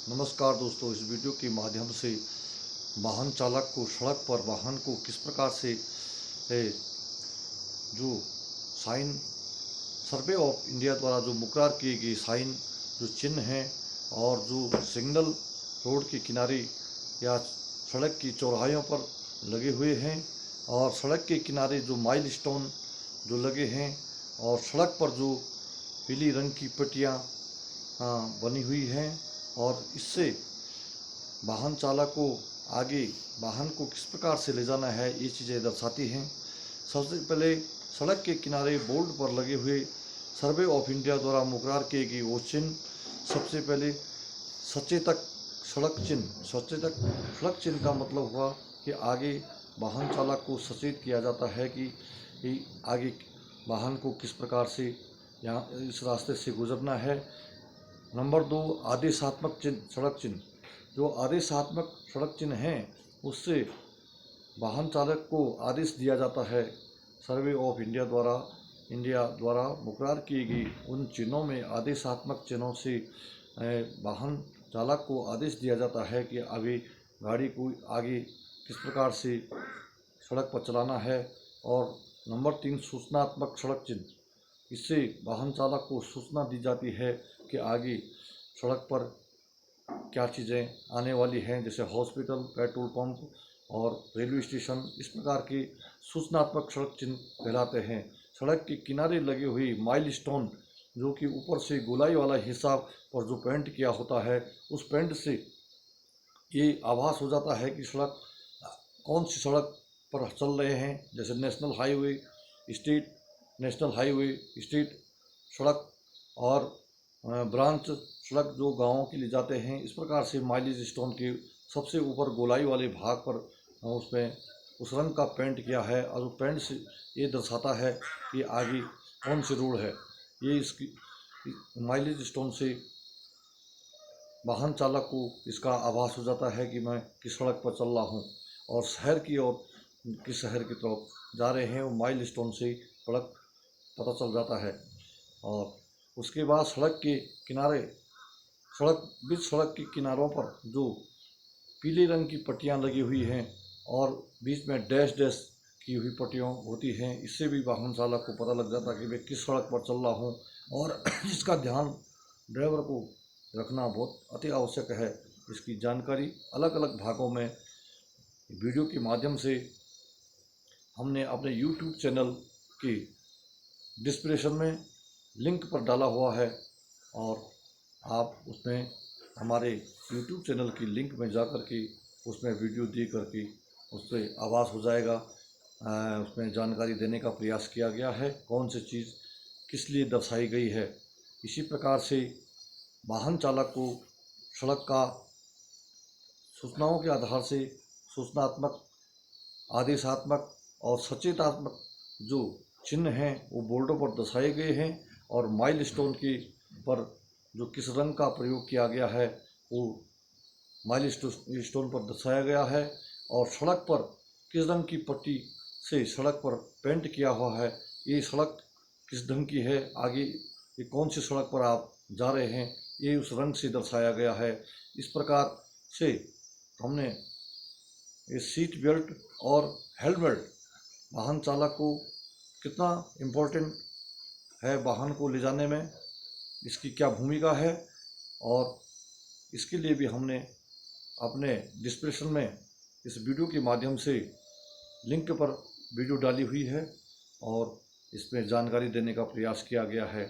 नमस्कार दोस्तों, इस वीडियो के माध्यम से वाहन चालक को सड़क पर वाहन को किस प्रकार से ए, जो साइन सर्वे ऑफ इंडिया द्वारा जो मुकर्रर किए गए साइन जो चिन्ह हैं और जो सिग्नल रोड के किनारे या सड़क की चौराहों पर लगे हुए हैं और सड़क के किनारे जो माइल स्टोन जो लगे हैं और सड़क पर जो पीली रंग की पट्टियाँ बनी हुई हैं और इससे वाहन चालक को आगे वाहन को किस प्रकार से ले जाना है ये चीज़ें दर्शाती हैं। सबसे पहले सड़क के किनारे बोर्ड पर लगे हुए सर्वे ऑफ इंडिया द्वारा मुकर्रर किए गए वो चिन्ह, सबसे पहले सचेतक सड़क चिन्ह। सचेतक सड़क चिन्ह का मतलब हुआ कि आगे वाहन चालक को सचेत किया जाता है कि आगे वाहन को किस प्रकार से यहाँ इस रास्ते से गुजरना है। नंबर 2, आदेशात्मक चिन्ह सड़क चिन्ह। जो आदेशात्मक सड़क चिन्ह हैं उससे वाहन चालक को आदेश दिया जाता है। सर्वे ऑफ इंडिया द्वारा मुकर्रर की गई उन चिन्हों में आदेशात्मक चिन्हों से वाहन चालक को आदेश दिया जाता है कि अभी गाड़ी को आगे किस प्रकार से सड़क पर चलाना है। और नंबर 3, सूचनात्मक सड़क चिन्ह। इससे वाहन चालक को सूचना दी जाती है कि आगे सड़क पर क्या चीज़ें आने वाली हैं, जैसे हॉस्पिटल, पेट्रोल पंप और रेलवे स्टेशन। इस प्रकार के सूचनात्मक सड़क चिन्ह कहलाते हैं। सड़क के किनारे लगी हुई माइल स्टोन, जो कि ऊपर से गोलाई वाला हिस्सा पर जो पेंट किया होता है, उस पेंट से ये आभास हो जाता है कि सड़क कौन सी सड़क पर चल रहे हैं, जैसे national highway, state national highway, state सड़क और ब्रांच सड़क जो गाँवों के लिए जाते हैं। इस प्रकार से माइलेज स्टोन के सबसे ऊपर गोलाई वाले भाग पर उसमें उस रंग का पेंट किया है और वो पेंट से ये दर्शाता है कि आगे कौन सी रोड है। ये इसकी माइलेज स्टोन से वाहन चालक को इसका आभास हो जाता है कि मैं किस सड़क पर चल रहा हूँ और शहर की ओर किस शहर की तरफ जा रहे हैं, वो माइल स्टोन से पता चल जाता है। और उसके बाद सड़क के किनारे बीच सड़क के किनारों पर जो पीले रंग की पट्टियाँ लगी हुई हैं और बीच में डैश डैश की हुई पट्टियाँ होती हैं, इससे भी वाहन चालक को पता लग जाता है कि मैं किस सड़क पर चल रहा हूँ। और इसका ध्यान ड्राइवर को रखना बहुत अति आवश्यक है। इसकी जानकारी अलग अलग भागों में वीडियो के माध्यम से हमने अपने YouTube चैनल की डिस्क्रिप्शन में लिंक पर डाला हुआ है और आप उसमें हमारे YouTube चैनल की लिंक में जाकर के उसमें वीडियो दे करके उस पर आभास हो जाएगा। उसमें जानकारी देने का प्रयास किया गया है, कौन सी चीज़ किस लिए दर्शाई गई है। इसी प्रकार से वाहन चालक को सड़क का सूचनाओं के आधार से सूचनात्मक, आदेशात्मक और सचेतात्मक जो चिन्ह हैं वो बोर्डों पर दर्शाए गए हैं और माइल स्टोन के पर जो किस रंग का प्रयोग किया गया है वो माइल स्टोन पर दर्शाया गया है। और सड़क पर किस रंग की पट्टी से सड़क पर पेंट किया हुआ है, ये सड़क किस ढंग की है, आगे ये कौन सी सड़क पर आप जा रहे हैं, ये उस रंग से दर्शाया गया है। इस प्रकार से हमने ये सीट बेल्ट और हेलमेट वाहन चालक को कितना इम्पोर्टेंट है वाहन को ले जाने में, इसकी क्या भूमिका है, और इसके लिए भी हमने अपने डिस्क्रिप्शन में इस वीडियो के माध्यम से लिंक पर वीडियो डाली हुई है और इसमें जानकारी देने का प्रयास किया गया है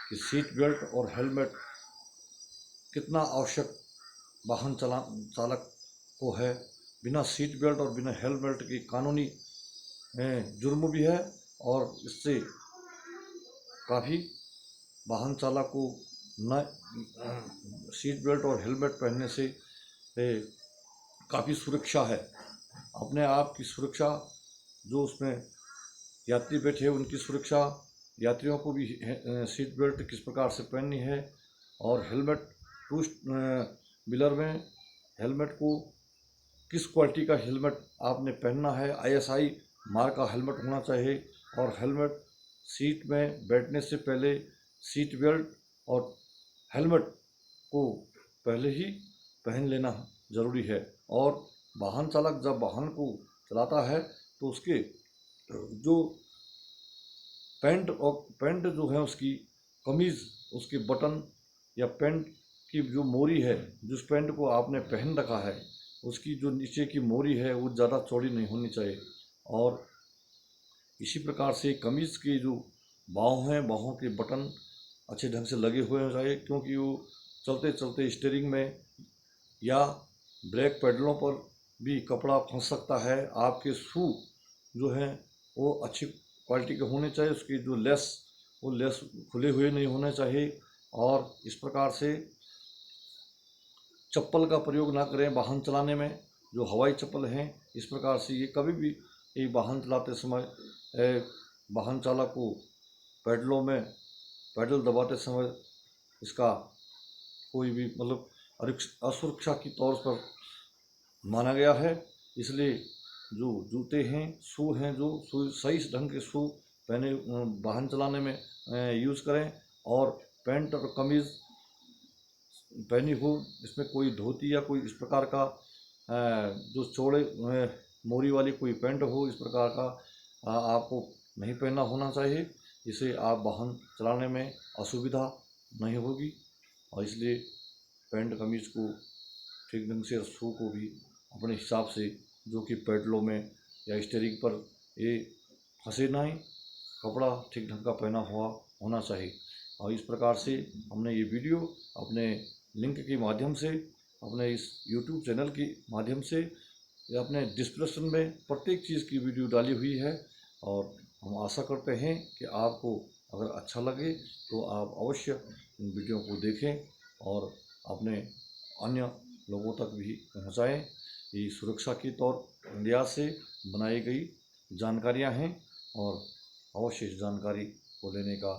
कि सीट बेल्ट और हेलमेट कितना आवश्यक वाहन चालक को है। बिना सीट बेल्ट और बिना हेलमेट की कानूनी जुर्म भी है और इससे काफ़ी वाहन चालक को न सीट बेल्ट और हेलमेट पहनने से काफ़ी सुरक्षा है। अपने आप की सुरक्षा, जो उसमें यात्री बैठे उनकी सुरक्षा, यात्रियों को भी सीट बेल्ट किस प्रकार से पहननी है और हेलमेट टू व्हीलर में हेलमेट को किस क्वालिटी का हेलमेट आपने पहनना है। ISI मार्क का हेलमेट होना चाहिए और हेलमेट सीट में बैठने से पहले सीट बेल्ट और हेलमेट को पहले ही पहन लेना ज़रूरी है। और वाहन चालक जब वाहन को चलाता है तो उसके जो पैंट जो है उसकी कमीज़, उसके बटन या पैंट की जो मोरी है, जिस पैंट को आपने पहन रखा है उसकी जो नीचे की मोरी है वो ज़्यादा चौड़ी नहीं होनी चाहिए। और इसी प्रकार से कमीज़ के जो बाहों हैं, बाहों के बटन अच्छे ढंग से लगे हुए होने चाहिए, क्योंकि वो चलते चलते स्टीयरिंग में या ब्रेक पैडलों पर भी कपड़ा फंस सकता है। आपके शू जो हैं वो अच्छी क्वालिटी के होने चाहिए, उसकी जो वो लेस खुले हुए नहीं होने चाहिए। और इस प्रकार से चप्पल का प्रयोग ना करें वाहन चलाने में, जो हवाई चप्पल हैं। इस प्रकार से ये कभी भी ये वाहन चलाते समय वाहन चालक को पैडल दबाते समय इसका कोई भी मतलब असुरक्षा की तौर पर माना गया है। इसलिए जो जूते हैं, शू हैं, जो सही ढंग के शू पहने वाहन चलाने में यूज़ करें। और पैंट और कमीज़ पहनी हो, इसमें कोई धोती या कोई इस प्रकार का जो चौड़े मोरी वाली कोई पैंट हो, इस प्रकार का आपको नहीं पहनना होना चाहिए। इसे आप वाहन चलाने में असुविधा नहीं होगी। और इसलिए पैंट कमीज़ को ठीक ढंग से, शू को भी अपने हिसाब से, जो कि पैडलों में या स्टीयरिंग पर ये फंसे नहीं, कपड़ा ठीक ढंग का पहना हुआ होना चाहिए। और इस प्रकार से हमने ये वीडियो अपने लिंक के माध्यम से, अपने इस यूट्यूब चैनल के माध्यम से या अपने डिस्क्रिप्शन में प्रत्येक चीज़ की वीडियो डाली हुई है। और हम आशा करते हैं कि आपको अगर अच्छा लगे तो आप अवश्य इन वीडियो को देखें और अपने अन्य लोगों तक भी पहुंचाएं। ये सुरक्षा के तौर इंडिया से बनाई गई जानकारियां हैं और अवश्य इस जानकारी को लेने का